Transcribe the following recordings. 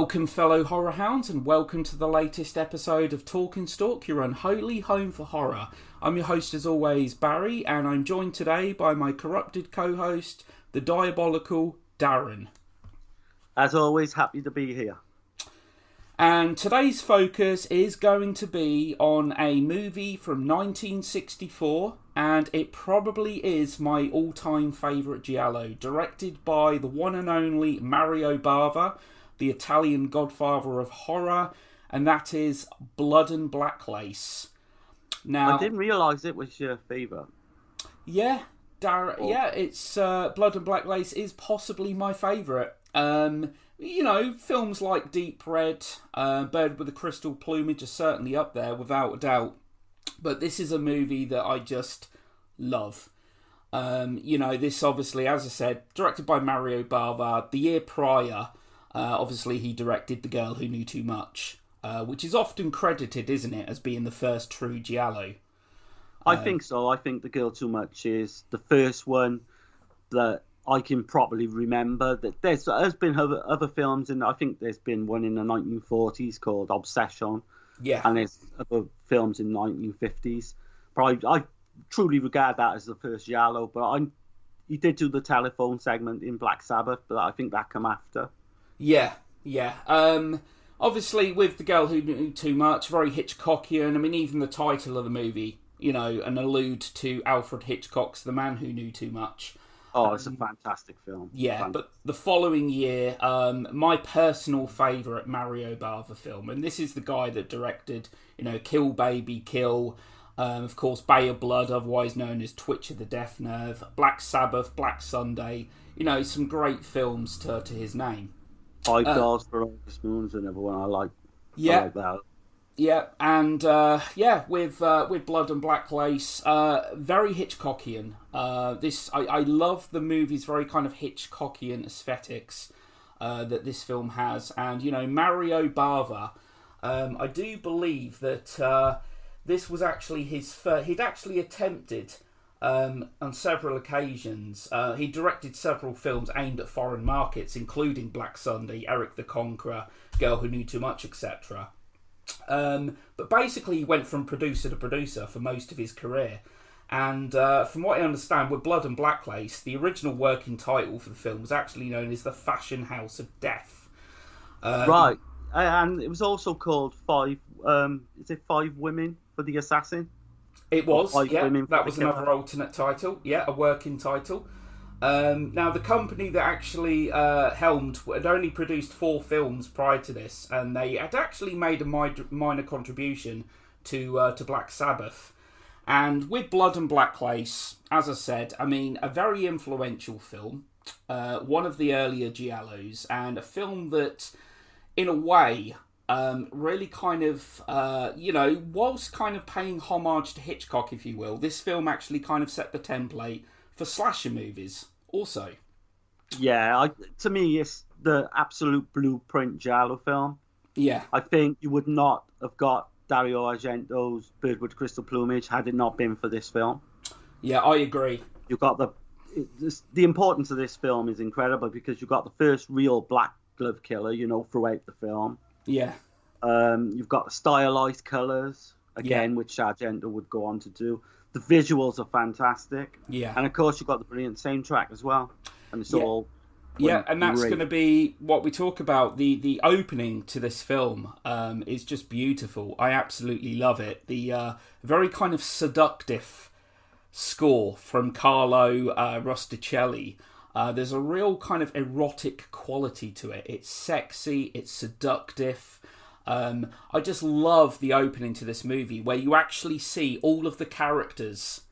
Welcome, fellow horror hounds, and welcome to the latest episode of Talking Stalk, your unholy home for horror. I'm your host, as always, Barry, and I'm joined today by my corrupted co-host, the diabolical Darren. As always, happy to be here. And today's focus is going to be on a movie from 1964, and it probably is my all-time favourite giallo, directed by the one and only Mario Bava, the Italian godfather of horror, and that is Blood and Black Lace. Now, I didn't realise it was your favourite. Yeah, it's Blood and Black Lace is possibly my favourite. You know, films like Deep Red, Bird with a Crystal Plumage are certainly up there, without a doubt. But this is a movie that I just love. You know, this obviously, as I said, directed by Mario Bava. The year prior, obviously he directed The Girl Who Knew Too Much, which is often credited, isn't it, as being the first true giallo. I think so. I think The Girl Too Much is the first one that I can properly remember. That there's been other films, and I think there's been one in the 1940s called Obsession. Yeah. And there's other films in the 1950s. But I truly regard that as the first giallo. But he did do the telephone segment in Black Sabbath, but I think that came after. Yeah. Obviously, with The Girl Who Knew Too Much, very Hitchcockian. I mean, even the title of the movie, you know, an allude to Alfred Hitchcock's The Man Who Knew Too Much. Oh, it's a fantastic film. Yeah, but the following year, my personal favourite Mario Bava film, and this is the guy that directed, you know, Kill Baby Kill, of course, Bay of Blood, otherwise known as Twitch of the Death Nerve, Black Sabbath, Black Sunday, you know, some great films to his name. Five Dollars for August Moon's another one I like. Yeah. I like that. Yeah, and with Blood and Black Lace, very Hitchcockian. I love the movie's very kind of Hitchcockian aesthetics that this film has, and you know, Mario Bava. I do believe that this was actually his first. He'd actually attempted on several occasions. He directed several films aimed at foreign markets, including Black Sunday, Eric the Conqueror, Girl Who Knew Too Much, etc. But basically he went from producer to producer for most of his career, and from what I understand, with Blood and Black Lace, the original working title for the film was actually known as The Fashion House of Death. Right, and it was also called Five Women for the Assassin? It was, yeah, that was killer. another alternate title, yeah, a working title. Now, the company that actually helmed had only produced 4 films prior to this, and they had actually made a minor contribution to Black Sabbath. And with Blood and Black Lace, as I said, I mean, a very influential film, one of the earlier giallos, and a film that, in a way, really kind of, you know, whilst kind of paying homage to Hitchcock, if you will, this film actually kind of set the template for slasher movies also. Yeah, to me it's the absolute blueprint giallo film. Yeah. I think you would not have got Dario Argento's Bird with Crystal Plumage had it not been for this film. Yeah, I agree. You got the importance of this film is incredible because you got the first real black glove killer, you know, throughout the film. Yeah. You've got the stylized colours again, which Argento would go on to do. The visuals are fantastic. Yeah. And of course, you've got the brilliant soundtrack as well. And it's all. Yeah, and that's going to be what we talk about. The opening to this film is just beautiful. I absolutely love it. The very kind of seductive score from Carlo Rosticelli. There's a real kind of erotic quality to it. It's sexy, it's seductive. I just love the opening to this movie where you actually see all of the characters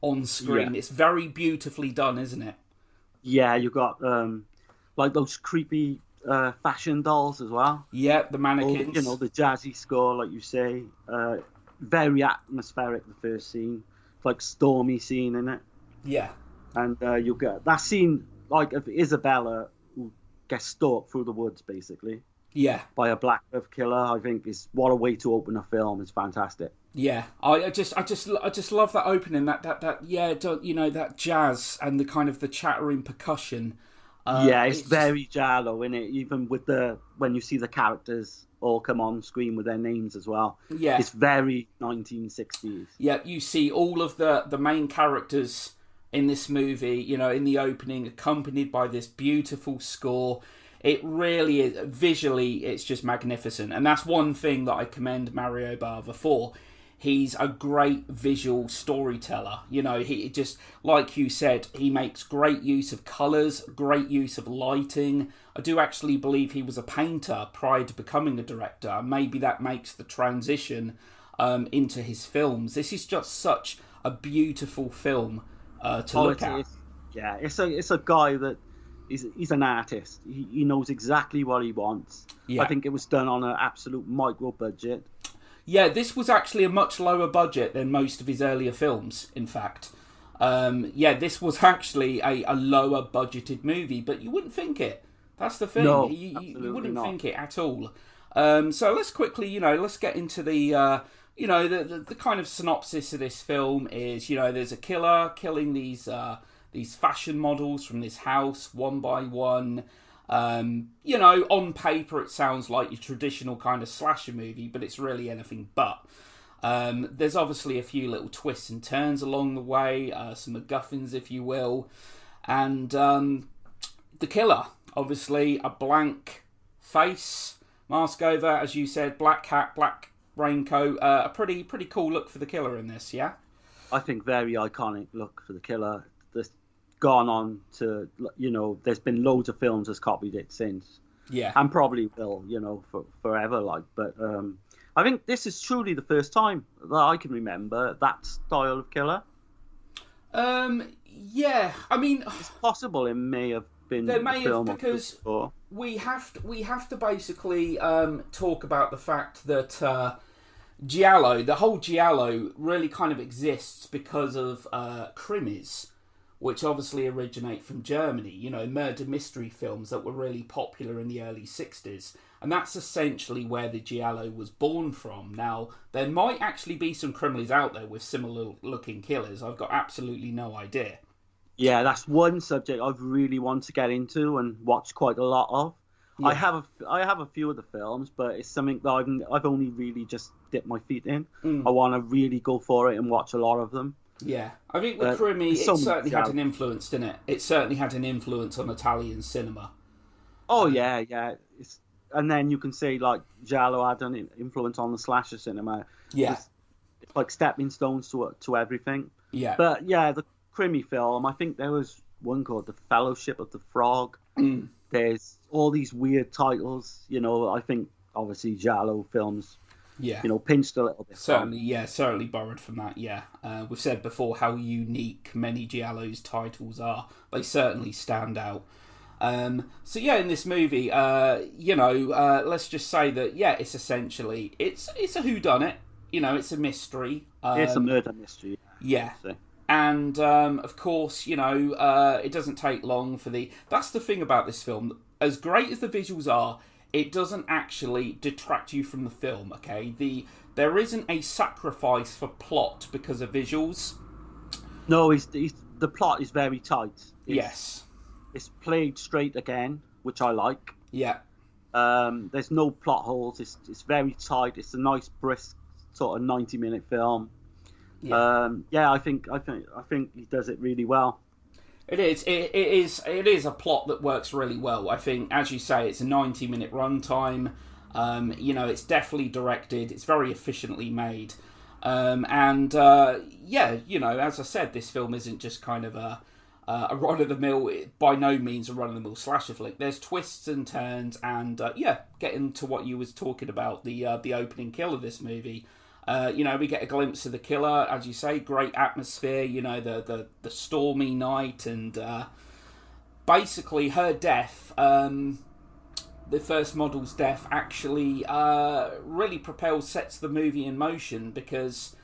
on screen. Yeah. It's very beautifully done, isn't it? Yeah, you've got like those creepy fashion dolls as well. Yeah, the mannequins. You know, the jazzy score, like you say. Very atmospheric, the first scene. It's like stormy scene in it. Yeah. And you'll get that scene, like of Isabella who gets stalked through the woods, basically. Yeah. By a black glove killer. I think is what a way to open a film. It's fantastic. Yeah, I just love that opening. That you know, that jazz and the kind of the chattering percussion. Yeah, it's It's just very giallo, isn't it? Even with when you see the characters all come on screen with their names as well. yeah, It's very 1960s. yeah. You see all of the main characters in this movie, in the opening, accompanied by this beautiful score. It really is visually, it's just magnificent, and that's one thing that I commend Mario Bava for. He's a great visual storyteller. He just, like you said, he makes great use of colours, great use of lighting. I do actually believe he was a painter prior to becoming a director. Maybe that makes the transition into his films. This is just such a beautiful film to Oh, look at. yeah, it's a guy that he's an artist. He knows exactly what he wants. I Yeah. think it was done on an absolute micro budget. Yeah, this was actually a much lower budget than most of his earlier films, in fact. Yeah, this was actually a lower budgeted movie, but you wouldn't think it. That's the thing. No, You absolutely wouldn't not. think it at all. So let's quickly, let's get into the kind of synopsis of this film is, there's a killer killing these fashion models from this house one by one. On paper it sounds like your traditional kind of slasher movie, but it's really anything but. There's obviously a few little twists and turns along the way, some MacGuffins, if you will, and the killer, obviously a blank face, mask over, as you said, black hat, black raincoat, a pretty cool look for the killer in this, yeah? I think very iconic look for the killer. That's gone on to, there's been loads of films that's copied it since, Yeah. and probably will, for forever. But I think this is truly the first time that I can remember that style of killer. Yeah, I mean, It's possible it may have been there the may have, film because before. we have to basically talk about the fact that giallo, the whole giallo, really kind of exists because of krimis, which obviously originate from Germany. Murder mystery films that were really popular in the early 60s, and that's essentially where the giallo was born from. Now, there might actually be some criminals out there with similar looking killers. I've got absolutely no idea. Yeah, that's one subject I've really wanted to get into and watch quite a lot of. Yeah. I have a few of the films, but it's something that I've only really just dipped my feet in. Mm. I want to really go for it and watch a lot of them. Yeah, I think with Crimi, there's so it certainly many had an influence, didn't it? It certainly had an influence on Italian cinema. Oh yeah, yeah. And then you can say like giallo had an influence on the slasher cinema. Yeah, It's like stepping stones to everything. yeah. But yeah, the Crimi film, I think there was one called The Fellowship of the Frog. Mm. There's all these weird titles. I think obviously giallo films, Yeah, pinched a little bit. certainly borrowed from that. Yeah, we've said before how unique many Giallo's titles are. They certainly stand out. So yeah, in this movie, let's just say that it's essentially it's a whodunit. It's a mystery. It's a murder mystery. Yeah. So. And of course, it doesn't take long for that's the thing about this film. As great as the visuals are, it doesn't actually detract you from the film. Okay, there isn't a sacrifice for plot because of visuals. No, the plot is very tight. Yes. It's played straight again, which I like. Yeah. There's no plot holes. It's very tight. It's a nice, brisk sort of 90-minute film. Yeah. I think he does it really well. It is a plot that works really well. I think, as you say, it's a 90-minute runtime. It's definitely directed. It's very efficiently made. As I said, this film isn't just kind of a run-of-the-mill, by no means a run-of-the-mill slasher flick. There's twists and turns, and getting to what you was talking about, the opening kill of this movie. We get a glimpse of the killer, as you say, great atmosphere, the stormy night, and basically her death, the first model's death, actually really sets the movie in motion, because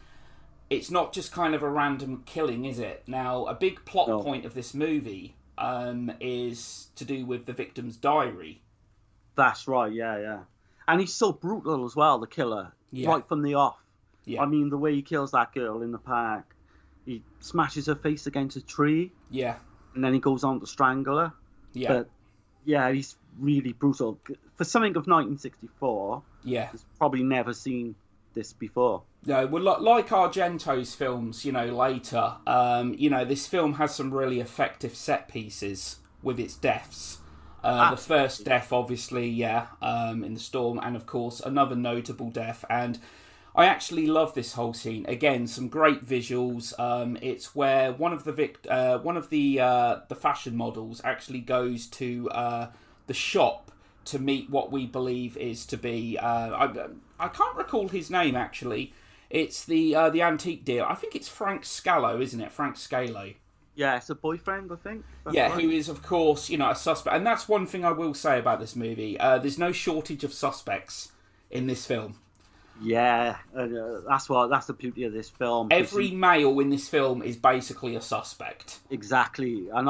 it's not just kind of a random killing, is it? Now, a big plot point of this movie is to do with the victim's diary. That's right, yeah. And he's so brutal as well, the killer, right from the off. Yeah. I mean, the way he kills that girl in the park, he smashes her face against a tree. Yeah. And then he goes on to strangle her. Yeah. But Yeah, he's really brutal for something of 1964. Yeah. He's probably never seen this before. No, well, like Argento's films, later, this film has some really effective set pieces with its deaths. The first Absolutely. death, obviously, yeah, in the storm, and of course another notable death. And I actually love this whole scene. Again, some great visuals. It's where one of the fashion models actually goes to the shop to meet what we believe is to be. I can't recall his name actually. It's the antique dealer. I think it's Frank Scalo, isn't it? Frank Scalo. Yeah, it's a boyfriend, I think. That's Yeah, right. who is of course a suspect, and that's one thing I will say about this movie. There's no shortage of suspects in this film. Yeah, and that's the beauty of this film. Every male in this film is basically a suspect. Exactly, and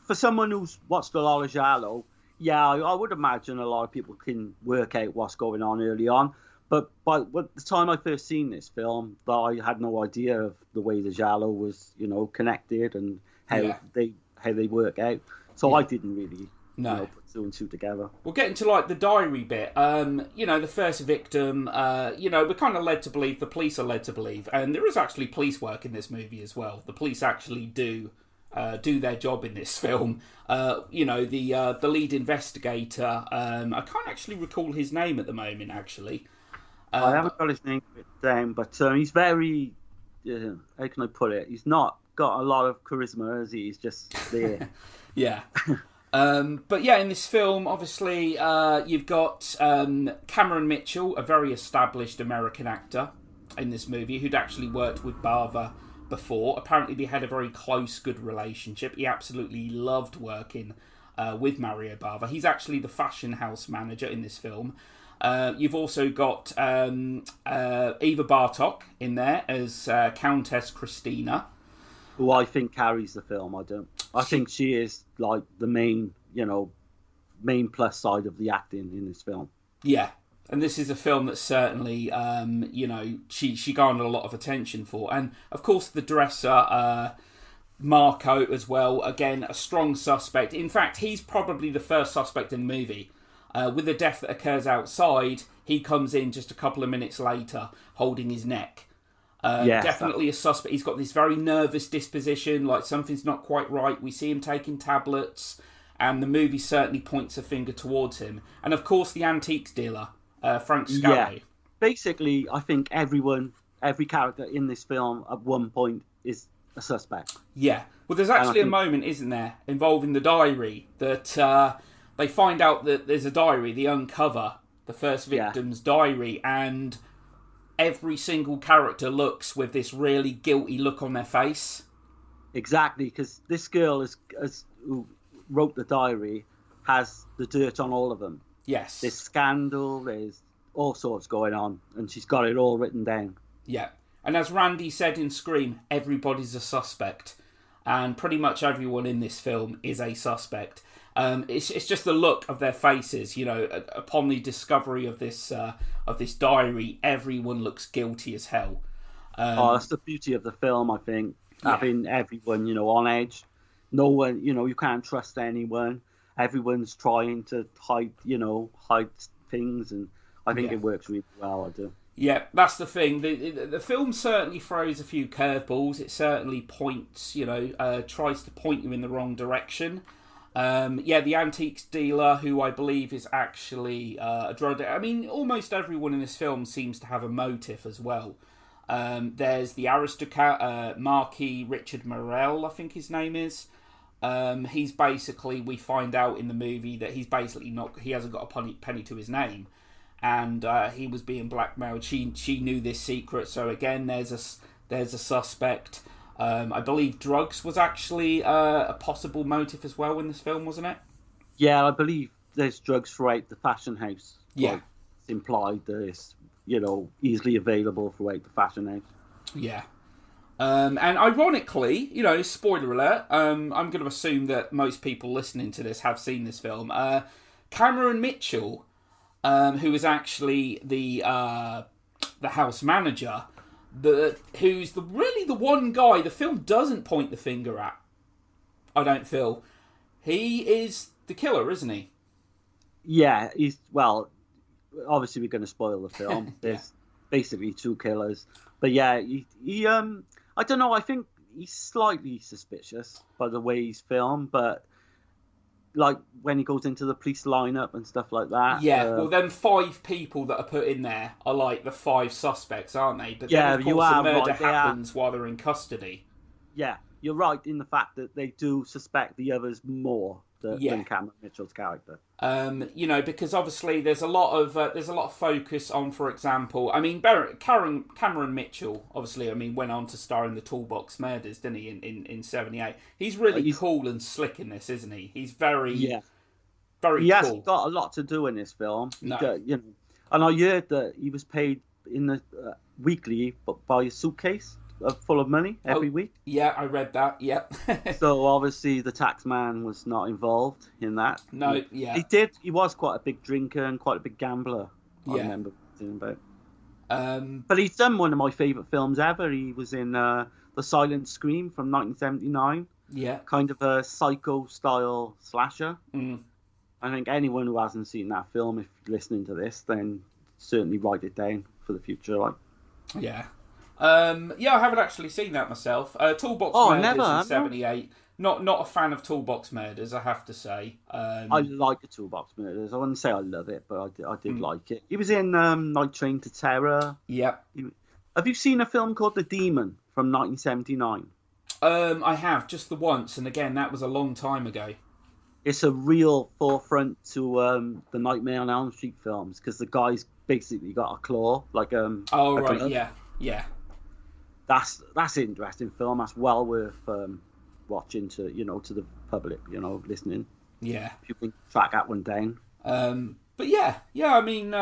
for someone who's watched a lot of giallo, yeah, I would imagine a lot of people can work out what's going on early on. But by the time I first seen this film, I had no idea of the way the giallo was, connected and Yeah, how they work out. So I yeah. didn't really, No. put two and two together. We'll get into the diary bit. The first victim. We're kind of led to believe, the police are led to believe, and there is actually police work in this movie as well. The police actually do their job in this film. The lead investigator. I can't actually recall his name at the moment. Actually, I but haven't got his name down, but he's very, how can I put it? He's not got a lot of charisma, is he? He's just there. yeah. But yeah, in this film, obviously, you've got Cameron Mitchell, a very established American actor in this movie, who'd actually worked with Bava before. Apparently, they had a very close, good relationship. He absolutely loved working with Mario Bava. He's actually the fashion house manager in this film. You've also got Eva Bartok in there as Countess Christina. Who I think carries the film. I don't. I think she is like the main, main plus side of the acting in this film. Yeah, and this is a film that certainly, she garnered a lot of attention for, and of course the dresser, Marco as well. Again, a strong suspect. In fact, he's probably the first suspect in the movie. With the death that occurs outside, he comes in just a couple of minutes later, holding his neck. Yes, Definitely a suspect. He's got this very nervous disposition, like something's not quite right. We see him taking tablets, and the movie certainly points a finger towards him. And of course, the antiques dealer, Frank yeah. Scally. Basically, I think every character in this film at one point is a suspect. Yeah. Well, there's And I actually a think, moment, isn't there, involving the diary that they find out that there's a diary. They uncover the first yeah, victim's diary, and every single character looks with this really guilty look on their face. exactly, because this girl who wrote the diary has the dirt on all of them. Yes. There's scandal, there's all sorts going on, and she's got it all written down. Yeah. And as Randy said in Scream, everybody's a suspect. And pretty much everyone in this film is a suspect. It's just the look of their faces, upon the discovery of this diary, everyone looks guilty as hell. That's the beauty of the film, I think. Yeah. Having everyone, on edge. No one, you can't trust anyone. Everyone's trying to hide things, and I think Yeah. it works really well. I do. Yeah, that's the thing. The film certainly throws a few curveballs. It certainly points, tries to point you in the wrong direction. The antiques dealer, who I believe is actually a drug dealer. I mean, almost everyone in this film seems to have a motive as well. There's the aristocrat, Marquis Richard Morel, I think his name is. He's basically, we find out in the movie that he's basically not, he hasn't got a penny to his name. And he was being blackmailed. She knew this secret. So again, there's a suspect. I believe drugs was actually a possible motive as well in this film, wasn't it? Yeah, I believe there's drugs throughout the fashion house. Yeah. Like, it's implied that it's, easily available throughout the fashion house. Yeah. And ironically, spoiler alert, I'm going to assume that most people listening to this have seen this film. Cameron Mitchell, who is actually the house manager, who's really the one guy the film doesn't point the finger at. I don't feel He is the killer, isn't he? Yeah, he's well. Obviously, we're going to spoil the film. Yeah. There's basically two killers, but yeah, he I don't know. I think he's slightly suspicious by the way he's filmed, but like when he goes into the police lineup and stuff like that. Yeah, well, then 5 people that are put in there are like the 5 suspects, aren't they? But yeah, then, of you course, the are murder right. happens while they're in custody. Yeah, you're right in the fact that they do suspect the others more than Cameron Mitchell's character. Because obviously there's a lot of focus on, for example, I mean, Cameron Mitchell, obviously, I mean, went on to star in the Toolbox Murders, didn't he? In '78, he's really cool and slick in this, isn't he? He's very very He cool. hasn't got a lot to do in this film. No. And I heard that he was paid in the weekly by a suitcase full of money every week. Yeah, I read that. Yeah. So obviously the tax man was not involved in that. No, He was quite a big drinker and quite a big gambler. I remember thinking about. But he's done one of my favourite films ever. He was in The Silent Scream from 1979. Yeah. Kind of a psycho-style slasher. Mm. I think anyone who hasn't seen that film, if listening to this, then certainly write it down for the future. Like, yeah, I haven't actually seen that myself. Toolbox Murders in '78. Not a fan of Toolbox Murders, I have to say. I like the Toolbox Murders. I wouldn't say I love it, but I did like it. He was in Night Train to Terror. Yeah. Have you seen a film called The Demon from 1979? I have, just the once, and again, that was a long time ago. It's a real forefront to the Nightmare on Elm Street films, because the guy's basically got a claw, like Oh right, glove. Yeah. That's an interesting film. That's well worth watching to the public, listening. Yeah. If you can track that one down. But yeah. I mean,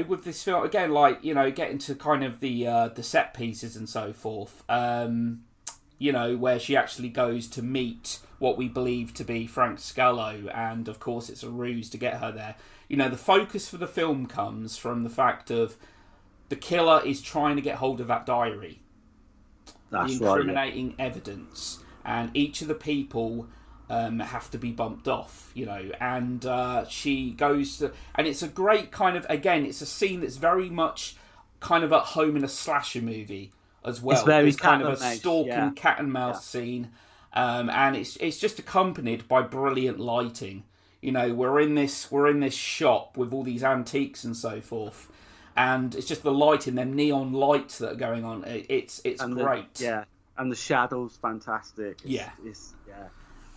with this film again, like getting to kind of the set pieces and so forth. Where she actually goes to meet what we believe to be Frank Scallo, and of course it's a ruse to get her there. The focus for the film comes from the fact of the killer is trying to get hold of that diary. That's the incriminating evidence, and each of the people have to be bumped off, and she goes to, and it's a great kind of, again, it's a scene that's very much kind of at home in a slasher movie as well. It's very kind of a stalking cat and mouse scene, and it's just accompanied by brilliant lighting. We're in this shop with all these antiques and so forth, and it's just the lighting, them neon lights that are going on. It's great. And the shadows, fantastic.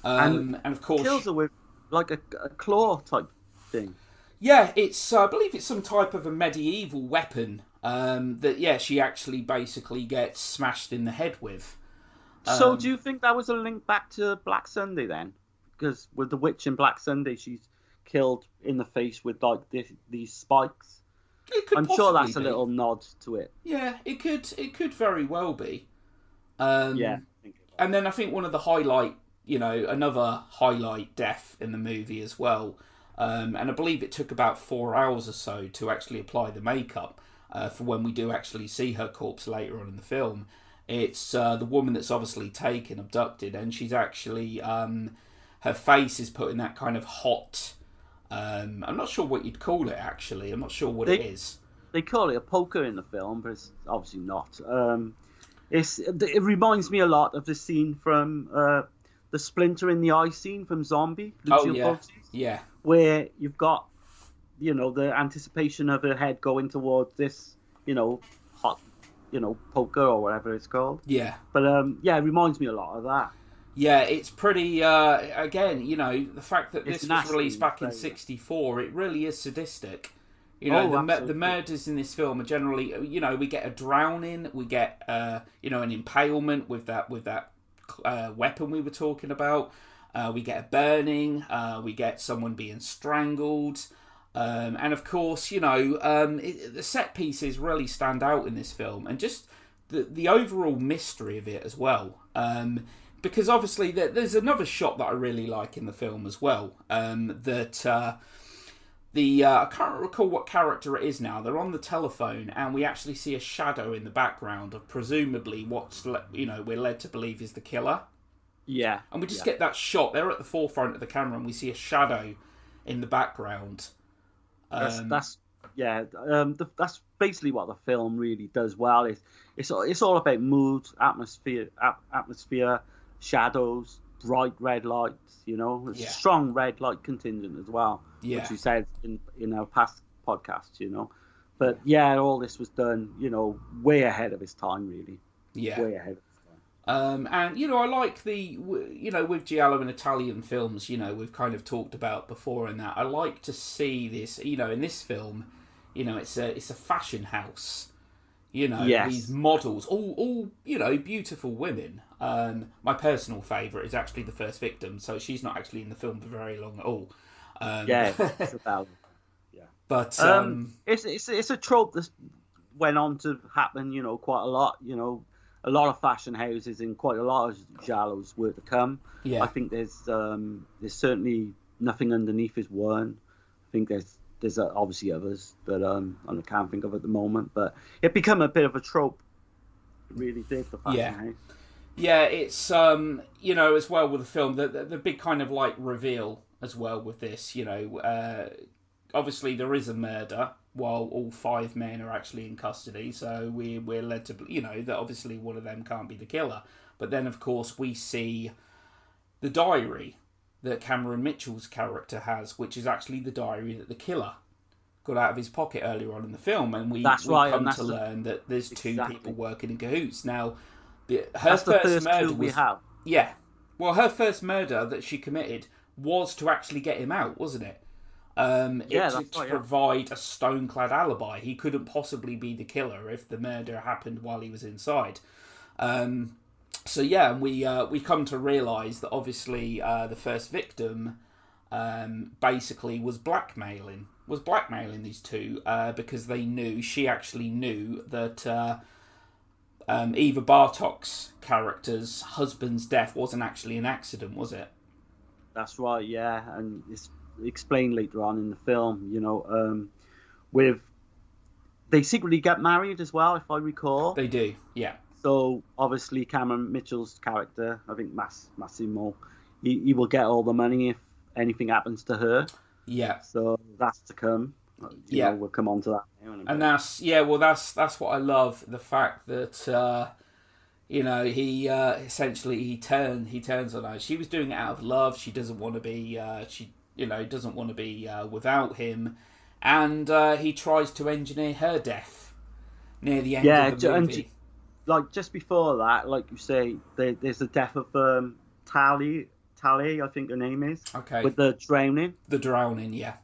And of course, kills her with like a claw type thing. Yeah, it's I believe it's some type of a medieval weapon that she actually basically gets smashed in the head with. So do you think that was a link back to Black Sunday then? Because with the witch in Black Sunday, she's killed in the face with like these spikes. I'm sure that's a little nod to it. Yeah, it could very well be. And then I think one of the another highlight death in the movie as well. And I believe it took about 4 hours or so to actually apply the makeup for when we do actually see her corpse later on in the film. It's the woman that's obviously taken, abducted, and she's actually her face is put in that kind of hot. I'm not sure what you'd call it actually. I'm not sure what it is. They call it a poker in the film, but it's obviously not. It reminds me a lot of the scene from the Splinter in the Eye scene from Zombie. Yeah. Where you've got, the anticipation of her head going towards this, hot, poker or whatever it's called. Yeah. But it reminds me a lot of that. Yeah, it's pretty. Again, the fact that this was released back in '64, it really is sadistic. The murders in this film are generally, we get a drowning, we get, an impalement with that weapon we were talking about. We get a burning. We get someone being strangled. And of course, the set pieces really stand out in this film, and just the overall mystery of it as well. Because obviously there's another shot that I really like in the film as well. I can't recall what character it is now. They're on the telephone, and we actually see a shadow in the background of presumably what's we're led to believe is the killer. Yeah, And we just yeah. get that shot. They're at the forefront of the camera, and we see a shadow in the background. That's yeah. That's basically what the film really does well. It's all about mood, atmosphere, shadows, bright red lights. You know, it's a Yeah, strong red light contingent as well, which yeah, we said in our past podcasts. You know, yeah, but yeah, all this was done. You know, way ahead of its time, really. yeah. Way ahead of its time. And I like with giallo and Italian films, we've kind of talked about before, and that I like to see this, in this film, it's a fashion house. These Yes, models, all beautiful women. My personal favourite is actually the first victim, so she's not actually in the film for very long at all. yeah, it's about yeah. But It's a trope that went on to happen, quite a lot. A lot of fashion houses and quite a lot of giallos were to come. I yeah, think there's certainly nothing underneath is one. I think there's obviously others that I can't think of at the moment, but it became a bit of a trope. It really did, the fashion yeah. house. Yeah, it's as well with the film, the big kind of like reveal as well with this. Obviously there is a murder while all five men are actually in custody, so we're led to that obviously one of them can't be the killer. But then of course we see the diary that Cameron Mitchell's character has, which is actually the diary that the killer got out of his pocket earlier on in the film, and That's we right, and come to learn that there's two people exactly working in cahoots. Now, her that's the first first murder clue we was have. yeah, well, her first murder that she committed was to actually get him out, wasn't it? Yeah, To that's right. Yeah. provide a stone-clad alibi. He couldn't possibly be the killer if the murder happened while he was inside. So yeah, and we come to realise that obviously the first victim basically was blackmailing these two because she actually knew that Eva Bartok's character's husband's death wasn't actually an accident, was it? That's right, yeah, and it's explained later on in the film. With they secretly get married as well, if I recall. They do, yeah, So obviously Cameron Mitchell's character, I think Massimo, he will get all the money if anything happens to her. yeah, So that's to come. yeah. We'll come on to that now in a And bit. that's what I love, the fact that he essentially he turns on her. She was doing it out of love. She doesn't want to be doesn't want to be without him, and he tries to engineer her death near the end Yeah, of the movie. like just before that, like you say, there's the death of Tally, I think her name is, Okay, with the drowning. the drowning, yeah,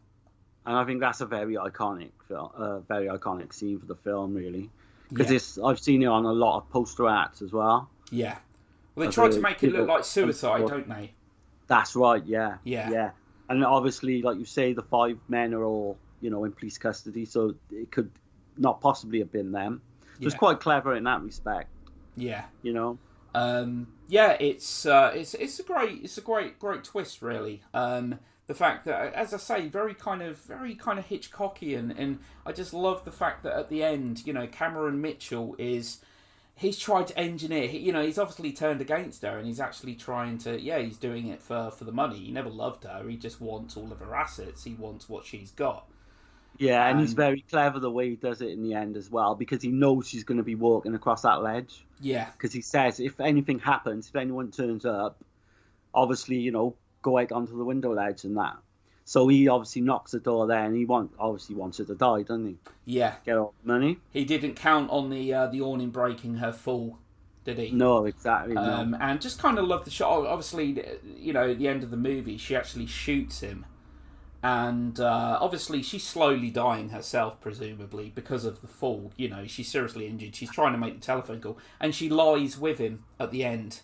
And I think that's a very iconic film, very iconic scene for the film, really, because yeah, I've seen it on a lot of poster arts as well. yeah. Well, they As tried to a, make it look like suicide, before. don't they? That's right, yeah, Yeah, yeah. And obviously, like you say, the five men are all in police custody, so it could not possibly have been them. So it's yeah, quite clever in that respect, yeah. you know. Yeah, it's a great twist, really. The fact that, as I say, very kind of Hitchcockian, and I just love the fact that at the end, Cameron Mitchell he's tried to engineer. He's obviously turned against her, and he's actually trying to. Yeah, he's doing it for the money. He never loved her. He just wants all of her assets. He wants what she's got. Yeah, and he's And very clever the way he does it in the end as well, because he knows she's going to be walking across that ledge. yeah, Because he says if anything happens, if anyone turns up, obviously, go out onto the window ledge and that. So he obviously knocks the door there, and obviously wants her to die, doesn't he? yeah. Get all the money. He didn't count on the awning breaking her fall, did he? No, exactly. No. And just kind of love the shot. Obviously, at the end of the movie, she actually shoots him, and obviously she's slowly dying herself, presumably because of the fall. She's seriously injured. She's trying to make the telephone call, and she lies with him at the end.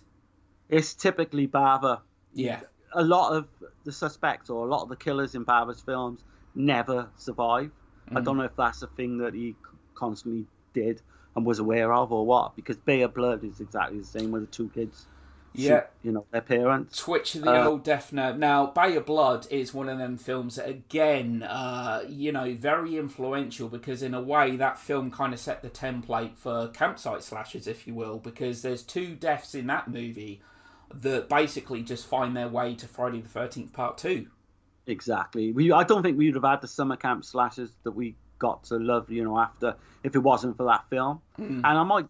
It's typically Bava. Yeah, A lot of the suspects or a lot of the killers in Bava's films never survive. I don't know if that's a thing that he constantly did and was aware of or what, because Bay of Blood is exactly the same with the two kids. yeah. Their parents. Twitch of the old death nerve. Now, Bay of Blood is one of them films that, again, very influential, because in a way that film kind of set the template for campsite slashers, if you will, because there's two deaths in that movie that basically just find their way to Friday the 13th Part 2. Exactly. I don't think we would have had the summer camp slashers that we got to love, after, if it wasn't for that film. And I might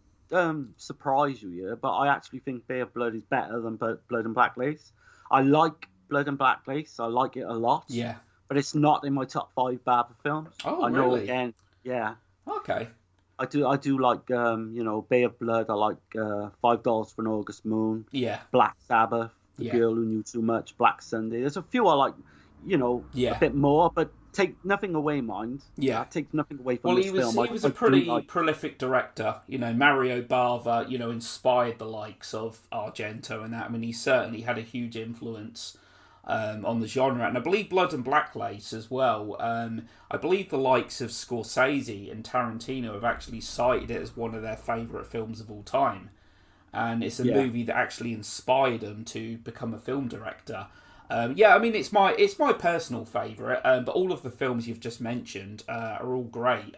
surprise you here, but I actually think Bay of Blood is better than Blood and Black Lace. I like Blood and Black Lace. I like it a lot. Yeah. But it's not in my top 5 Bava films. Oh, I know really? again. Yeah. Okay. I do like Bay of Blood. I like $5 for an August Moon. Yeah. Black Sabbath, The Girl Who Knew Too Much, Black Sunday. There's a few I like, a bit more, but take nothing away, mind. Yeah. Take nothing away from this film. He was a pretty prolific director. Mario Bava, inspired the likes of Argento and that. I mean, he certainly had a huge influence on the genre. And I believe Blood and Black Lace as well. I believe the likes of Scorsese and Tarantino have actually cited it as one of their favourite films of all time. And it's a movie that actually inspired them to become a film director. I mean, it's my personal favourite, but all of the films you've just mentioned are all great.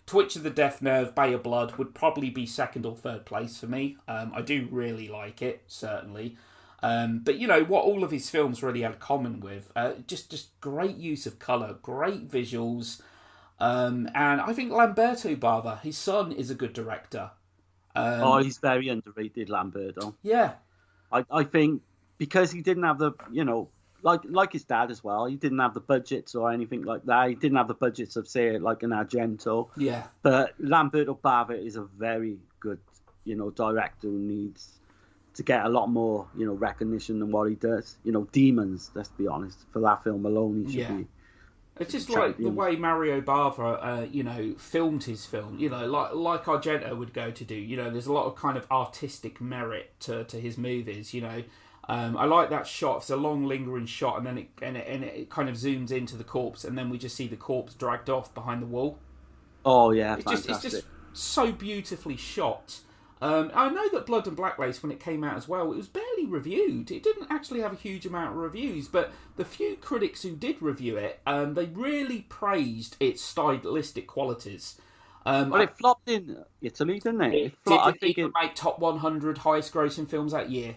Twitch of the Death Nerve, Bay of Blood would probably be second or third place for me. I do really like it, certainly. But what all of his films really had in common with, just great use of colour, great visuals, and I think Lamberto Bava, his son, is a good director. He's very underrated, Lamberto. Yeah. I think because he didn't have the, like his dad as well, he didn't have the budgets or anything like that. He didn't have the budgets of, say, like an Argento. Yeah. But Lamberto Bava is a very good, director who needs to get a lot more, recognition than what he does. Demons, let's be honest, for that film alone, he should be. It's just like the way Mario Bava, filmed his film, like Argento would go to do. There's a lot of kind of artistic merit to his movies, I like that shot. It's a long, lingering shot, and then it kind of zooms into the corpse, and then we just see the corpse dragged off behind the wall. Oh yeah, it's just so beautifully shot. I know that Blood and Black Lace, when it came out as well, it was barely reviewed. It didn't actually have a huge amount of reviews, but the few critics who did review it, they really praised its stylistic qualities. Well, it flopped in Italy, didn't it? I think it made top 100 highest grossing films that year.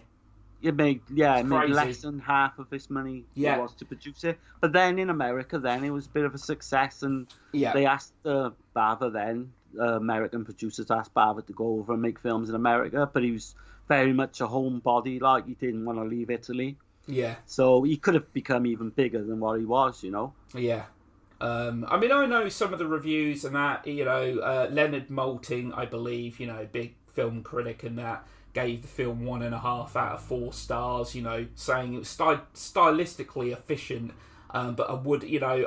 It made less than half of this money it was to produce it. But then in America, it was a bit of a success, and they asked Bava then, American producers asked Bava to go over and make films in America, but he was very much a homebody, like he didn't want to leave Italy. Yeah. So he could have become even bigger than what he was, Yeah. I mean, I know some of the reviews and that, Leonard Maltin, I believe, big film critic and that, gave the film 1.5 out of 4 stars, saying it was stylistically efficient, but a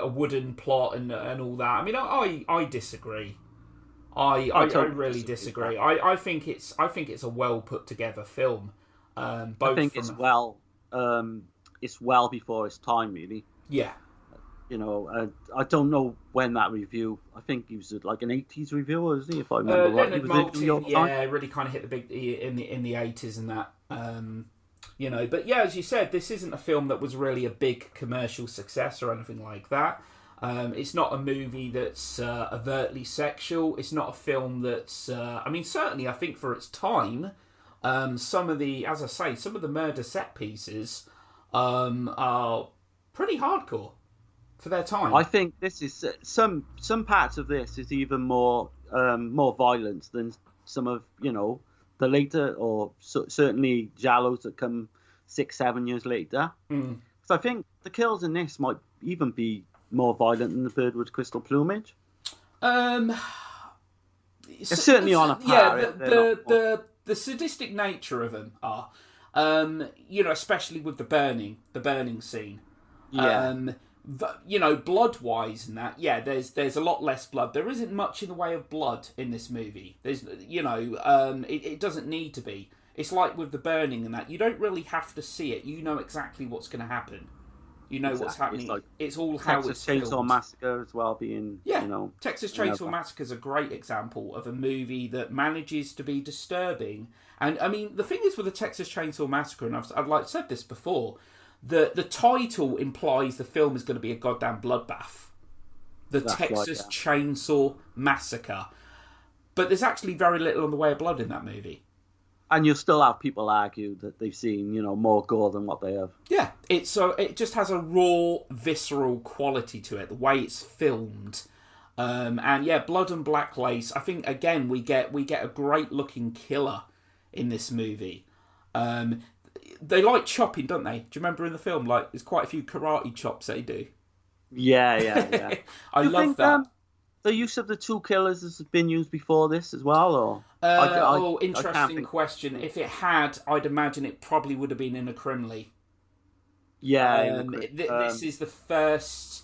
wooden plot and all that. I mean, I disagree. I really disagree. I think it's a well put together film. I think it's well before its time, really. Yeah. I don't know when that review. I think he was like an 80s reviewer, was he? If I remember right, Leonard Maltin, really kind of hit the big in the 80s and that. But yeah, as you said, this isn't a film that was really a big commercial success or anything like that. It's not a movie that's overtly sexual. It's not a film that's. Certainly, I think for its time, some of the murder set pieces are pretty hardcore for their time. I think this is some parts of this is even more violent than some of the later or certainly giallos that come 6-7 years later. So I think the kills in this might even be more violent than the bird with crystal plumage. It's certainly on a par. The sadistic nature of them are, especially with the burning scene. Yeah. Blood-wise and that, there's a lot less blood. There isn't much in the way of blood in this movie. There's, it doesn't need to be. It's like with the burning and that, you don't really have to see it. You know exactly what's going to happen. You know what's happening. It's all how it's filmed. Texas Chainsaw Massacre as well being, Texas Chainsaw Massacre is a great example of a movie that manages to be disturbing. And, I mean, the thing is with the Texas Chainsaw Massacre, and I've said this before, the title implies the film is going to be a goddamn bloodbath. That's Texas Chainsaw Massacre. But there's actually very little on the way of blood in that movie. And you'll still have people argue that they've seen, more gore than what they have. Yeah, it just has a raw, visceral quality to it. The way it's filmed, and yeah, Blood and Black Lace. I think again we get a great looking killer in this movie. They like chopping, don't they? Do you remember in the film? Like, there's quite a few karate chops they do. Yeah. I love that. The use of the two killers has been used before this as well, or? Interesting question. If it had, I'd imagine it probably would have been in a Crimley. Yeah. This is the first,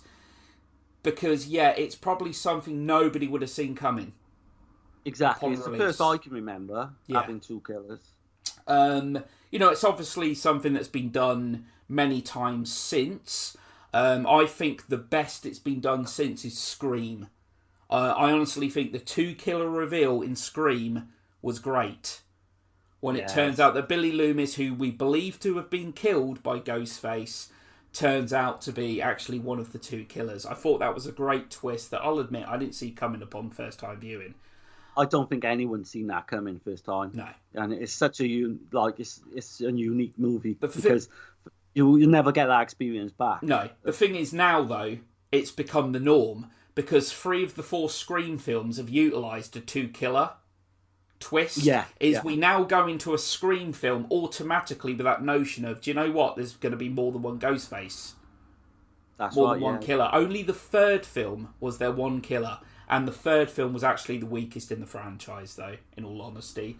because it's probably something nobody would have seen coming. Exactly, it's the first I can remember having two killers. It's obviously something that's been done many times since. I think the best it's been done since is Scream. I honestly think the two-killer reveal in Scream was great. When it turns out that Billy Loomis, who we believe to have been killed by Ghostface, turns out to be actually one of the two killers. I thought that was a great twist that I'll admit I didn't see coming upon first-time viewing. I don't think anyone's seen that coming first time. No. And it's such a it's a unique movie because you never get that experience back. No. The thing is now, though, it's become the norm, because 3 of the 4 Scream films have utilised a two-killer twist. We now go into a Scream film automatically with that notion of, do you know what, there's going to be more than one Ghostface. That's more than one killer. Only the 3rd film was there one killer, and the 3rd film was actually the weakest in the franchise, though, in all honesty.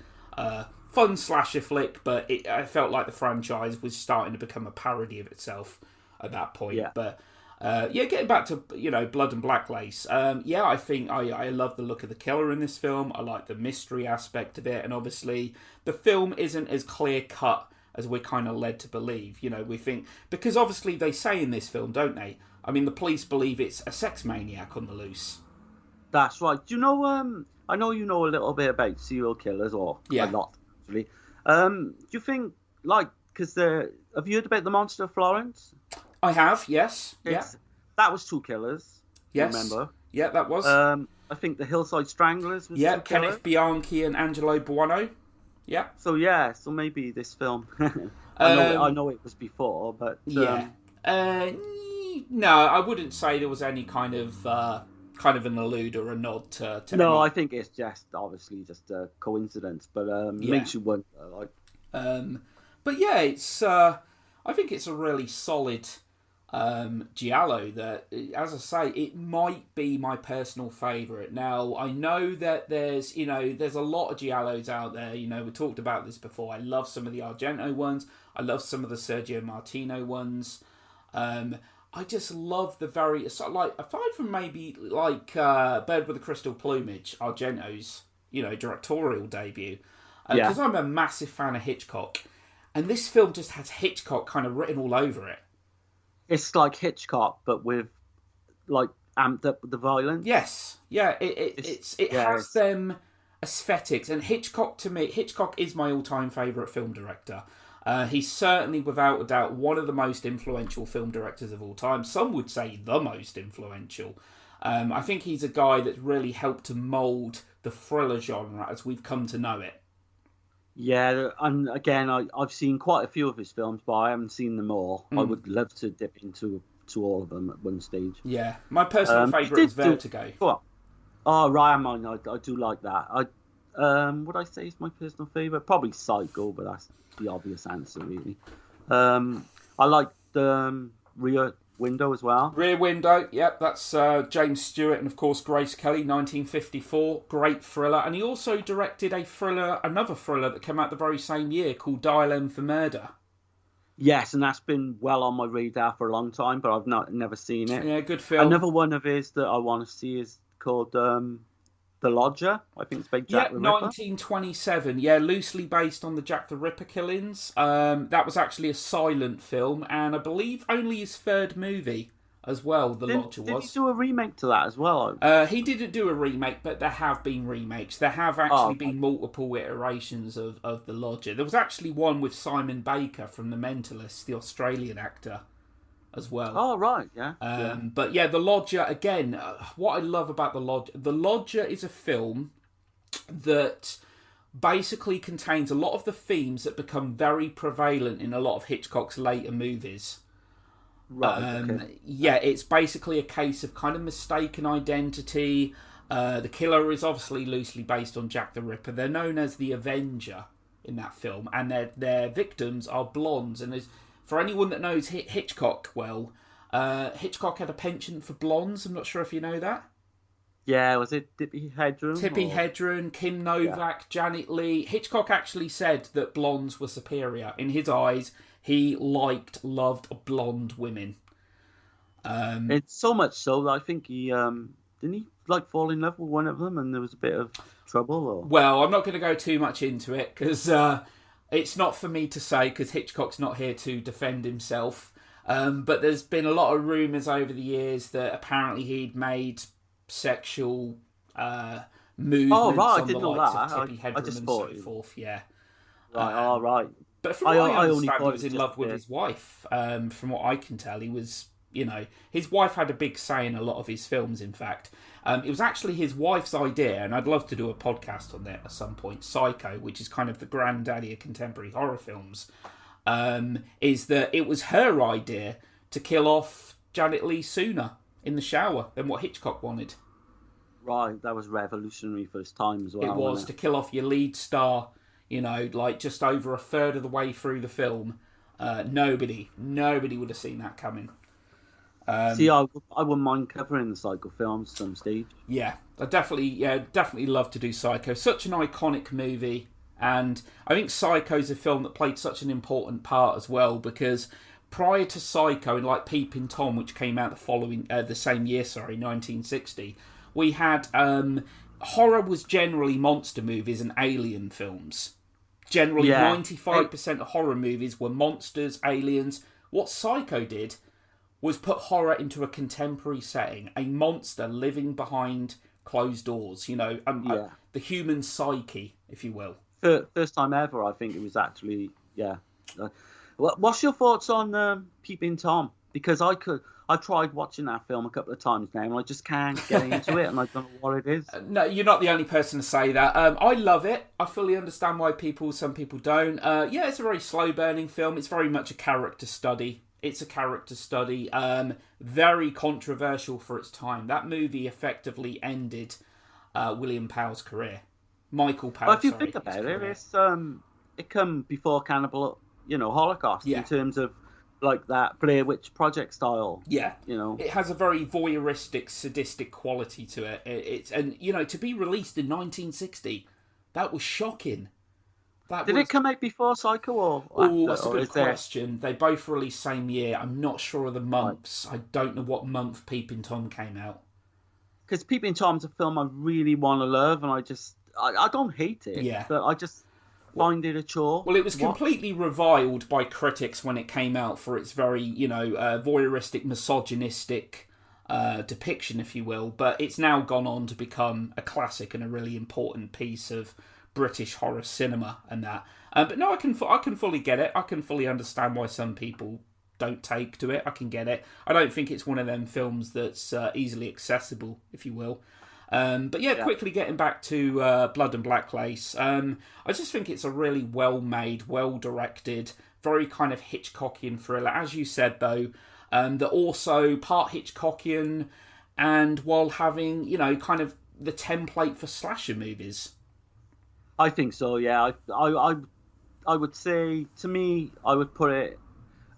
Fun slasher flick, but I felt like the franchise was starting to become a parody of itself at that point. Yeah. But getting back to Blood and Black Lace. I think I love the look of the killer in this film. I like the mystery aspect of it, and obviously the film isn't as clear cut as we're kind of led to believe. We think, because obviously they say in this film, don't they? I mean, the police believe it's a sex maniac on the loose. That's right. Do you know? I know you know a little bit about serial killers, or a lot actually. Do you think, because have you heard about the Monster of Florence? I have, yes. That was two killers. Yes. Remember? Yeah, that was. I think the Hillside Stranglers was two killers. Kenneth Bianchi and Angelo Buono. Yeah. So maybe this film. I know it was before, but no, I wouldn't say there was any kind of an allude or a nod to no, I think it's just obviously just a coincidence, but makes you wonder. But it's. I think it's a really solid giallo that, as I say, it might be my personal favourite. Now, I know that there's a lot of giallos out there. We talked about this before. I love some of the Argento ones. I love some of the Sergio Martino ones. I just love the aside from maybe Bird with a Crystal Plumage, Argento's, directorial debut. Because I'm a massive fan of Hitchcock. And this film just has Hitchcock kind of written all over it. It's like Hitchcock, but with amped up with the violence. Yes, yeah. It has them aesthetics, and Hitchcock is my all-time favourite film director. He's certainly, without a doubt, one of the most influential film directors of all time. Some would say the most influential. I think he's a guy that's really helped to mould the thriller genre as we've come to know it. Yeah, and again, I've seen quite a few of his films, but I haven't seen them all. I would love to dip into all of them at one stage. Yeah, my personal favourite is Vertigo. Oh, right, I do like that. Would I say is my personal favourite? Probably Psycho, but that's the obvious answer, really. I like the Rear Window as well. Rear Window, yep, that's James Stewart and of course Grace Kelly, 1954, great thriller. And he also directed another thriller that came out the very same year called Dial M for Murder. Yes, and that's been well on my radar for a long time, but I've never seen it. Yeah, good film. Another one of his that I want to see is called The Lodger. I think it's by Jack the Ripper. 1927. Yeah, loosely based on the Jack the Ripper killings. That was actually a silent film, and I believe only his 3rd movie as well, The Lodger was. Did he do a remake to that as well? He didn't do a remake, but there have been remakes. There have actually been multiple iterations of The Lodger. There was actually one with Simon Baker from The Mentalist, the Australian actor, as well. Oh, right, yeah. But yeah, The Lodger, again, what I love about The Lodger is a film that basically contains a lot of the themes that become very prevalent in a lot of Hitchcock's later movies. Right. Okay. Yeah, it's basically a case of kind of mistaken identity. The killer is obviously loosely based on Jack the Ripper. They're known as the Avenger in that film, and their victims are blondes. And for anyone that knows Hitchcock well, Hitchcock had a penchant for blondes. I'm not sure if you know that. Yeah, was it Tippi Hedren? Hedren, Kim Novak, Janet Leigh. Hitchcock actually said that blondes were superior. In his eyes, he loved blonde women. It's so much so that I think he didn't he like fall in love with one of them, and there was a bit of trouble. Or Well, I'm not going to go too much into it because it's not for me to say, because Hitchcock's not here to defend himself. But there's been a lot of rumours over the years that apparently he'd made sexual movements on the likes of Tippi Hedren and so forth. Yeah. Right. All right. But from what I understand, he was in love with his wife. From what I can tell, he was, his wife had a big say in a lot of his films, in fact. It was actually his wife's idea, and I'd love to do a podcast on that at some point, Psycho, which is kind of the granddaddy of contemporary horror films, is that it was her idea to kill off Janet Leigh sooner in the shower than what Hitchcock wanted. Right, that was revolutionary for his time as well. It was, to kill off your lead star, like just over a third of the way through the film. Nobody would have seen that coming. See, I wouldn't mind covering the Psycho films some stage. Yeah, I definitely love to do Psycho. Such an iconic movie, and I think Psycho's a film that played such an important part as well, because prior to Psycho, and like Peeping Tom, which came out the same year, 1960, we had horror was generally monster movies and alien films. Generally, 95% of horror movies were monsters, aliens. What Psycho did was put horror into a contemporary setting. A monster living behind closed doors, the human psyche, if you will. First time ever, I think it was actually, what's your thoughts on Peeping Tom? Because I've tried watching that film a couple of times now, and I just can't get into it, and I don't know what it is. No, you're not the only person to say that. I love it. I fully understand why some people don't. It's a very slow-burning film. It's very much a character study. Very controversial for its time. That movie effectively ended William Powell's career. Michael Powell. But if you think about it, it come before Cannibal, Holocaust, in terms of like that Blair Witch Project style. Yeah, it has a very voyeuristic, sadistic quality to it. To be released in 1960, that was shocking. Did it come out before Psycho or? Oh, that's a good question. They both released same year. I'm not sure of the months. Right. I don't know what month Peeping Tom came out. Because Peeping Tom's a film I really want to love, and I don't hate it, but I just find it a chore. Well, it was completely reviled by critics when it came out for its very, voyeuristic, misogynistic depiction, if you will. But it's now gone on to become a classic and a really important piece of British horror cinema and that. But no, I can fully get it. I can fully understand why some people don't take to it. I can get it. I don't think it's one of them films that's easily accessible, if you will. Quickly getting back to Blood and Black Lace, I just think it's a really well-made, well-directed, very kind of Hitchcockian thriller. As you said, though, that also part Hitchcockian, and while having, kind of the template for slasher movies. I think so, yeah. I would say, to me, I would put it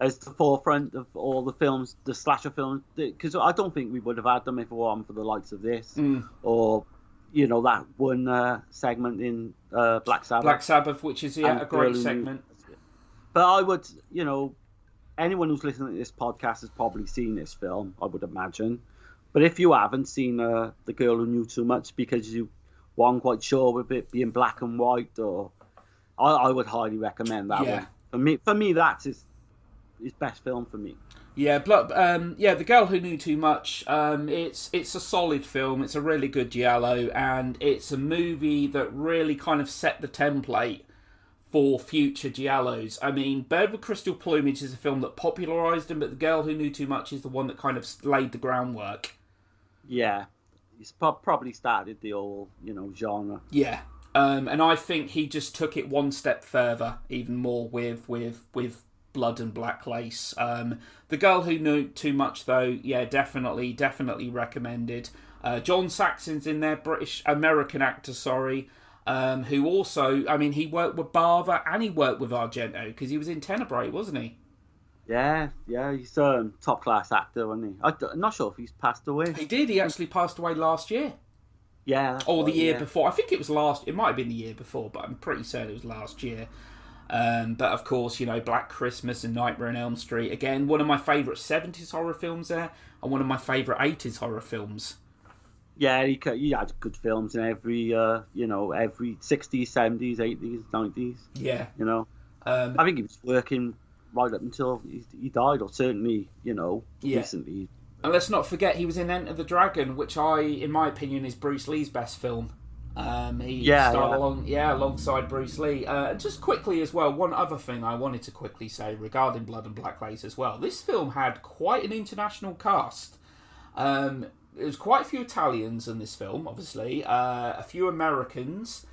as the forefront of all the films, the slasher films, because I don't think we would have had them if it weren't for the likes of this, or, that one segment in Black Sabbath. Black Sabbath, which is a great segment. But I would, anyone who's listening to this podcast has probably seen this film, I would imagine. But if you haven't seen The Girl Who Knew Too Much because you weren't quite sure with it being black and white, or I would highly recommend that one. For me, that's his best film for me. Yeah, The Girl Who Knew Too Much. It's a solid film. It's a really good giallo, and it's a movie that really kind of set the template for future giallos. I mean, Bird with Crystal Plumage is a film that popularised him, but The Girl Who Knew Too Much is the one that kind of laid the groundwork. Yeah, it's probably started the old, genre. Yeah. And I think he just took it one step further, even more with Blood and Black Lace. The Girl Who Knew Too Much, though, yeah, definitely recommended. John Saxon's in there, American actor, sorry, who also, I mean, he worked with Bava and he worked with Argento because he was in Tenebrae, wasn't he? Yeah, he's a top class actor, wasn't he? I'm not sure if he's passed away. He did. He actually passed away last year. Yeah, or the year before. I think it was last. It might have been the year before, but I'm pretty certain it was last year. But of course, you know, Black Christmas and Nightmare on Elm Street. Again, one of my favourite 70s horror films there, and one of my favourite 80s horror films. Yeah, he had good films in every 60s, 70s, 80s, 90s. Yeah. You know, I think he was working right up until he died, or certainly, recently. And let's not forget, he was in Enter the Dragon, which in my opinion, is Bruce Lee's best film. He starred alongside Bruce Lee. Just quickly as well, one other thing I wanted to quickly say regarding Blood and Black Lace as well. This film had quite an international cast. There was quite a few Italians in this film, obviously. A few Americans,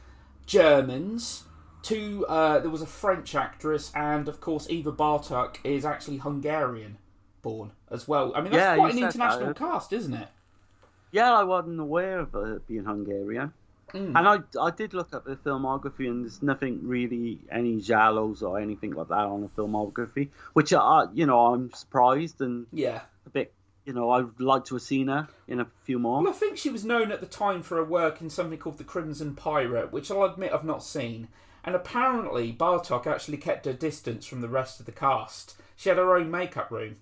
Germans, there was a French actress, and of course Eva Bartok is actually Hungarian born as well. I mean, that's quite an international cast, isn't it? Yeah, I wasn't aware of it being Hungarian. And I did look up the filmography, and there's nothing really, any giallos or anything like that on the filmography, which I'm surprised and a bit. I'd like to have seen her in a few more. Well, I think she was known at the time for her work in something called The Crimson Pirate, which I'll admit I've not seen. And apparently, Bartok actually kept her distance from the rest of the cast. She had her own makeup room.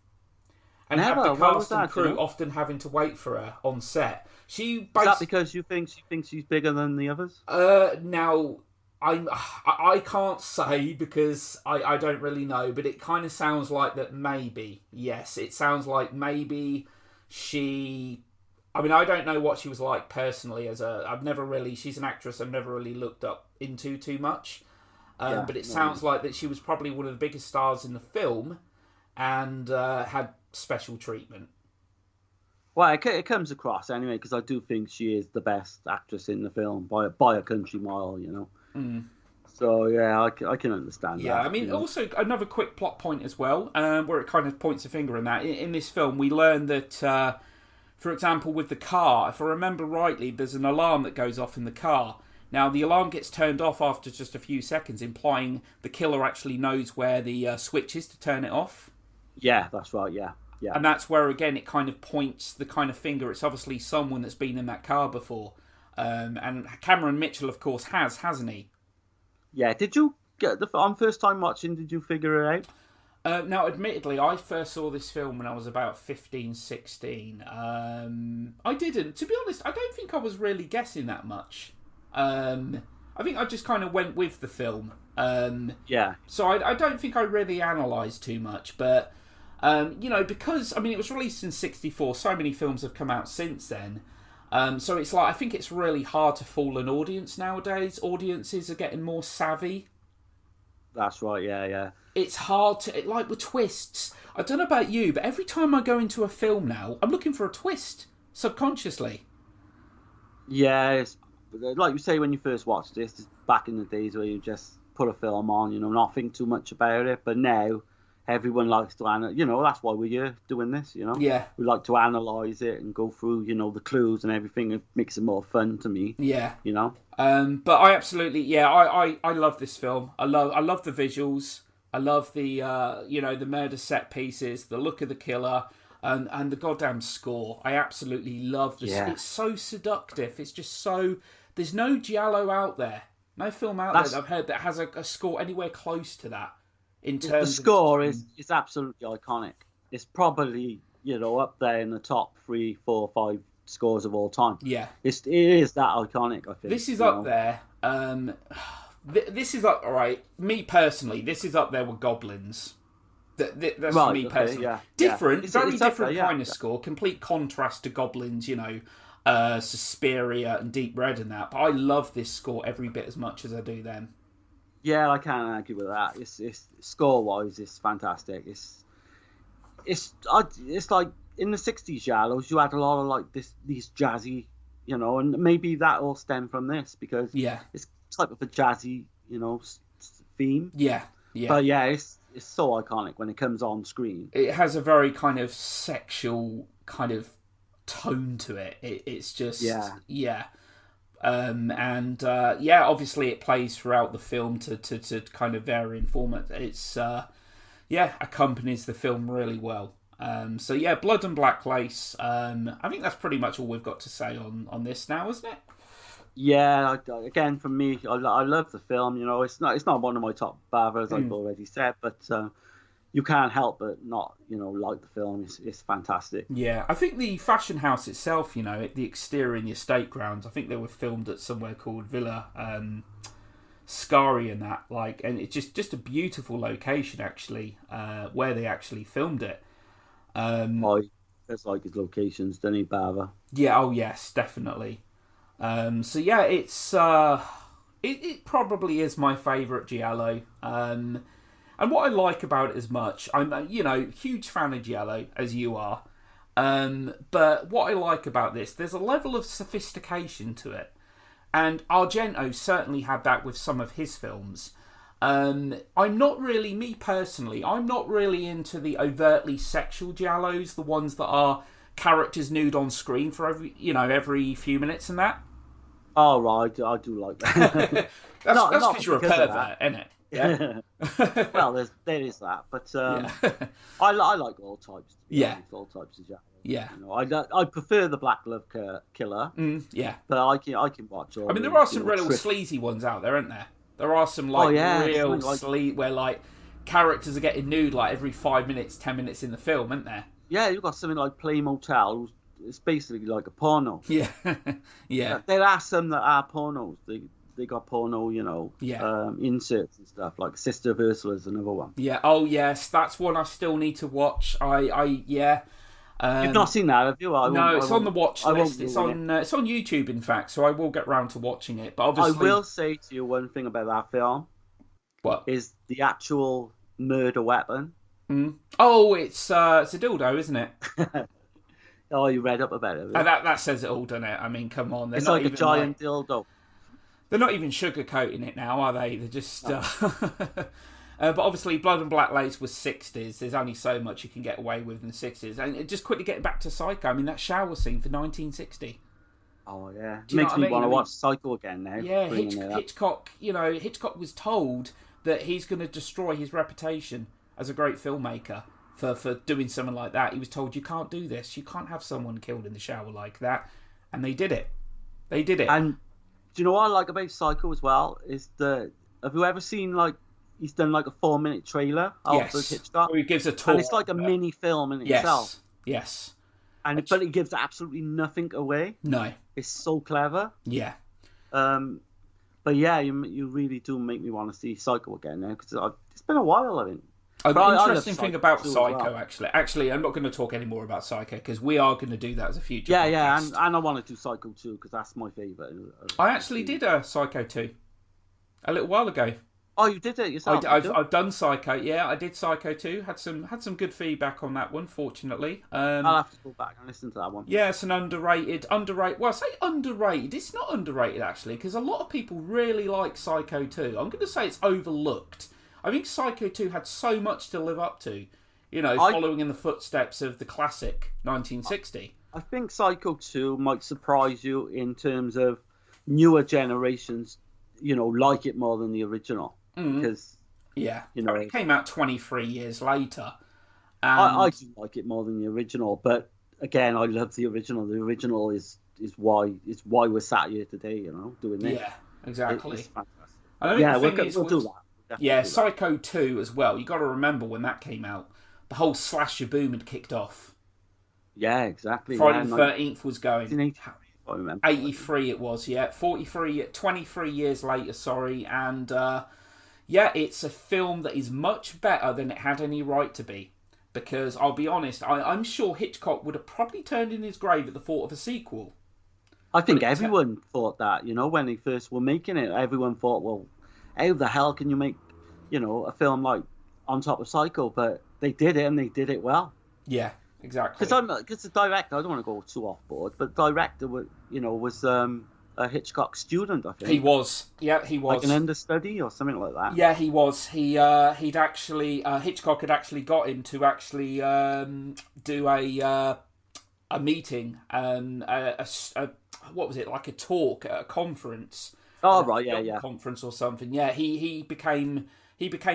And had the cast and crew often having to wait for her on set. Is that because you think she thinks she's bigger than the others? Now, I can't say because I don't really know, but it kind of sounds like that maybe. Yes, it sounds like maybe she... I mean, I don't know what she was like personally she's an actress I've never really looked up into too much. But it sounds like that she was probably one of the biggest stars in the film and had special treatment. Well, it comes across anyway, because I do think she is the best actress in the film by a country mile, So yeah, I can understand that. Yeah, I mean, also another quick plot point as well, where it kind of points a finger in that. In this film, we learn that, for example, with the car, if I remember rightly, there's an alarm that goes off in the car. Now, the alarm gets turned off after just a few seconds, implying the killer actually knows where the switch is to turn it off. Yeah, that's right, yeah. And that's where, again, it kind of points the kind of finger. It's obviously someone that's been in that car before. And Cameron Mitchell, of course, hasn't he? Yeah, did you get on first time watching, did you figure it out? Now, admittedly, I first saw this film when I was about 15, 16. I didn't. To be honest, I don't think I was really guessing that much. I think I just kind of went with the film. So I don't think I really analysed too much, but... because, I mean, it was released in 1964, so many films have come out since then. So it's like, I think it's really hard to fool an audience nowadays. Audiences are getting more savvy. That's right, yeah. It's hard to, like with twists. I don't know about you, but every time I go into a film now, I'm looking for a twist, subconsciously. Yeah, it's, like you say when you first watched this, back in the days where you just put a film on, not think too much about it, but now... everyone likes to that's why we're here doing this, Yeah. We like to analyse it and go through, the clues and everything. It makes it more fun to me. Yeah. But I absolutely, I love this film. I love the visuals. I love the, the murder set pieces, the look of the killer, and the goddamn score. I absolutely love this. Yeah. It's so seductive. It's just so, there's no giallo out there. No film out there that I've heard that has a score anywhere close to that. In terms the score is absolutely iconic. It's probably up there in the top 3, 4, 5 scores of all time. Yeah, it is that iconic. I think this is up there. This is up. All right, me personally, this is up there with Goblins. That's right, for me personally. Yeah, different, yeah. Very different kind of score. Complete contrast to Goblins. Suspiria and Deep Red and that. But I love this score every bit as much as I do them. Yeah, I can't argue with that. It's score-wise, it's fantastic. It's like in the 60s giallos, you had a lot of like these jazzy, and maybe that all stemmed from this because type of a jazzy, theme. Yeah, yeah. But yeah, it's so iconic when it comes on screen. It has a very kind of sexual kind of tone to it. It's just, Yeah. yeah. And yeah, obviously it plays throughout the film to kind of varying formats. It's yeah, accompanies the film really well. So yeah, Blood and Black Lace. I think that's pretty much all we've got to say on this now, isn't it? Yeah, again, for me, I love the film. It's not one of my top bavas, I've already said, but you can't help but not, like the film. It's fantastic. Yeah, I think the fashion house itself, the exterior in the estate grounds, I think they were filmed at somewhere called Villa Scari and that, and it's just a beautiful location actually, where they actually filmed it. There's like his locations, doesn't he, Bava? Yeah, oh yes, definitely. So yeah, it probably is my favourite giallo. And what I like about it as much, I'm huge fan of giallo as you are. But what I like about this, there's a level of sophistication to it, and Argento certainly had that with some of his films. I'm not really, me personally, I'm not really into the overtly sexual giallos, the ones that are characters nude on screen for every few minutes and that. Oh right, I do like that. That's because you're a pervert, isn't it? Yeah. Well, there is that, but Yeah. I like all types. Yeah. All types of giallo. Yeah. I prefer the Black Love Killer. Yeah. But I can watch all. I mean, there are some real sleazy ones out there, aren't there? There are some real sleazy where characters are getting nude every 5 minutes, 10 minutes in the film, aren't there? Yeah, you've got something like Play Motel. It's basically like a porno. Yeah, yeah. There are some that are pornos. They got porno, inserts and stuff. Like Sister of Ursula's another one. Yeah. Oh yes, that's one I still need to watch. Yeah. You've not seen that, have you? No, it's on the watch list. It's on YouTube, in fact. So I will get round to watching it. But obviously, I will say to you one thing about that film. What is the actual murder weapon? Oh, it's a dildo, isn't it? Oh, you read up about it. That says it all, doesn't it? I mean, come on. It's like a giant dildo. They're not even sugarcoating it now, are they? They're just... but obviously, Blood and Black Lace was 60s. There's only so much you can get away with in the 60s. And just quickly getting back to Psycho, I mean, that shower scene for 1960. Oh, yeah. It makes me want to watch Psycho again now. Yeah, Hitchcock, Hitchcock was told that he's going to destroy his reputation as a great filmmaker for doing something like that. He was told, you can't do this. You can't have someone killed in the shower like that. And they did it. They did it. And do you know what I like about Psycho as well? Have you ever seen, he's done a 4-minute trailer of the Hitchcock? Where he gives a tour. And it's like a mini film in itself. Yes. But it gives absolutely nothing away. No. It's so clever. Yeah. But yeah, you really do make me want to see Psycho again now, because it's been a while, I think. An interesting thing about Psycho, actually, I'm not going to talk any more about Psycho because we are going to do that as a future podcast. Yeah, and I want to do Psycho 2 because that's my favourite. I actually did a Psycho 2 a little while ago. Oh, you did it yourself? I've done Psycho. Yeah, I did Psycho 2. Had some good feedback on that one, fortunately. I'll have to go back and listen to that one. Yeah, it's an underrated. Well, I say underrated. It's not underrated actually, because a lot of people really like Psycho 2. I'm going to say it's overlooked. I think Psycho 2 had so much to live up to, following in the footsteps of the classic 1960. I think Psycho 2 might surprise you in terms of newer generations, like it more than the original. Because, it came out 23 years later. And I do like it more than the original, but again, I love the original. The original is why we're sat here today, doing this. Yeah, exactly. It's fantastic. We'll do that. Yeah, Psycho 2 as well. You got to remember when that came out, the whole slasher boom had kicked off. Yeah, exactly. Friday the 13th was going. I remember. 83 it was, yeah. 23 years later, sorry. And, it's a film that is much better than it had any right to be. Because, I'll be honest, I'm sure Hitchcock would have probably turned in his grave at the thought of a sequel. I think everyone thought that, when they first were making it. Everyone thought, well, how the hell can you make, a film like On Top of Psycho? But they did it, and they did it well. Yeah, exactly. Because the director, I don't want to go too off board, but the director was a a Hitchcock student, I think. He was. Yeah, he was. Like an understudy or something like that. Yeah, he was. He'd actually Hitchcock had actually got him to actually do a meeting, what was it, like a talk at a conference? Oh right, yeah. Conference or something. Yeah, he became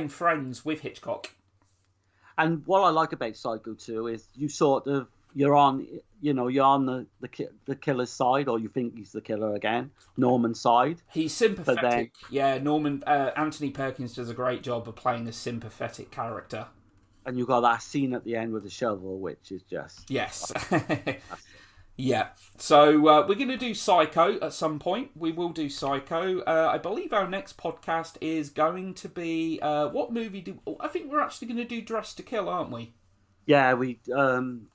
friends with Hitchcock. And what I like about Psycho 2 is you're on the killer's side, or you think he's the killer again, Norman's side. He's sympathetic. Yeah, Anthony Perkins does a great job of playing a sympathetic character. And you've got that scene at the end with the shovel, which is just... Yes. Yeah. So we're going to do Psycho at some point. We will do Psycho. I believe our next podcast is going to be... what movie do... I think we're actually going to do Dressed to Kill, aren't we? Yeah, didn't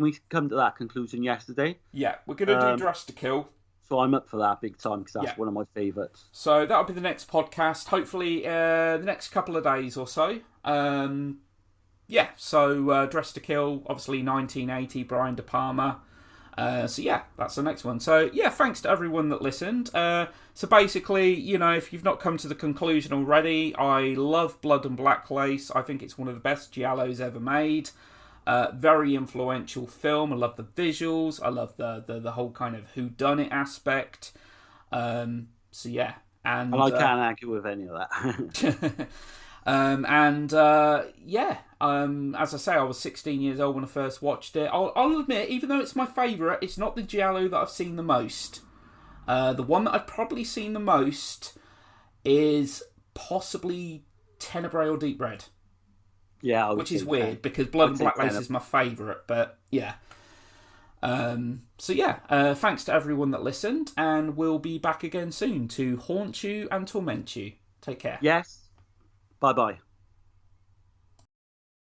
we come to that conclusion yesterday? Yeah, we're going to do Dressed to Kill. So I'm up for that big time, because that's one of my favourites. So that'll be the next podcast. Hopefully the next couple of days or so. So Dressed to Kill, obviously 1980, Brian De Palma. That's the next one. So, thanks to everyone that listened. So basically, if you've not come to the conclusion already, I love Blood and Black Lace. I think it's one of the best giallos ever made. Very influential film. I love the visuals. I love the whole kind of whodunit aspect. And I can't argue with any of that. As I say, I was 16 years old when I first watched it. I'll admit, even though it's my favourite, it's not the giallo that I've seen the most. The one that I've probably seen the most is possibly Tenebrae or Deep Red. Yeah, which is weird because Blood and Black Lace is my favourite, but yeah. Thanks to everyone that listened, and we'll be back again soon to haunt you and torment you. Take care. Yes. Bye-bye.